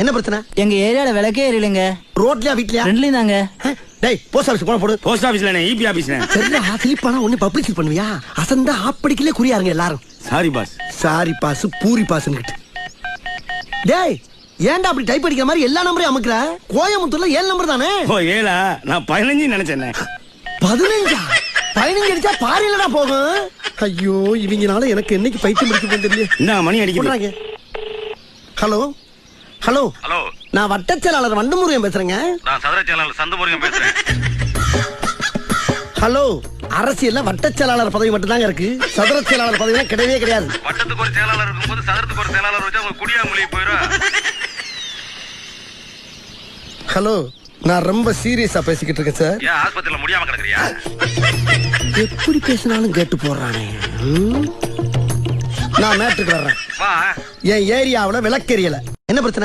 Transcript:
என்ன பிரச்சனை? எங்க ஏரியால விளக்கே எரியலங்க. ரோட்லயா வீட்லயா? ரெண்டுலயும் தாங்க. டேய் போஸ்ட் ஆபீஸ் போன போடு. போஸ்ட் ஆபீஸ்ல இபி ஆபீஸ்ல சரிடா ஸ்லிப்பானா ஒண்ணு பப்ளிசிட்டி பண்ணுவியா? அசந்தா ஆப்படிக்கலே குறியாருங்க எல்லாரும். Sorry boss. சாரி பாஸ் பூரி பாஸ்னுக்கிட்டு. டேய் ஏன்டா அப்படி டைப் அடிக்கிற மாதிரி எல்லா நம்பரையும் அமுக்குற? கோயம்புத்தூர்ல 7 நம்பர் தானே? ஓ 7ஆ? நான் 15 நினைச்சேனே. 15 அடிச்சா பாரிலடா போகும். ஐயோ இவங்கனால எனக்கு என்னைக்கு பைத்தியம் பிடிக்கும் தெரியல. என்ன மணி அடிக்குது? ஹலோ ஹலோ ஹலோ, நான் வட்டச் செயலாளர் வண்டமுருகன் பேசுறேங்க. நான் சதுர செயலாளர் சந்தமுருகன் பேசுறேன். ஹலோ, அரசியல்ல வட்டச் செயலாளர் பதவி மட்டும் தாங்க இருக்கு. சதுர செயலாளர் பதவி கிடையவே கிடையாது. வட்டத்துக்கு ஒரு செயலாளர் இருக்கும்போது சதுரத்துக்கு ஒரு செயலாளர் வச்சா உங்க குடியா மொழி போயிடும். ஹலோ, நான் ரொம்ப சீரியஸா பேசிக்கிட்டு இருக்கேன் சார். ஏன் ஆஸ்பத்திரியில முடியாம கிடக்குறியா? எப்படி பேசினாலும் கேட்டு போடுறானே. நான் மேட்டுக்கு வர்றேன். வா. என் ஏரியாவுல விளக்கெரியல. என்ன பிரச்சனை?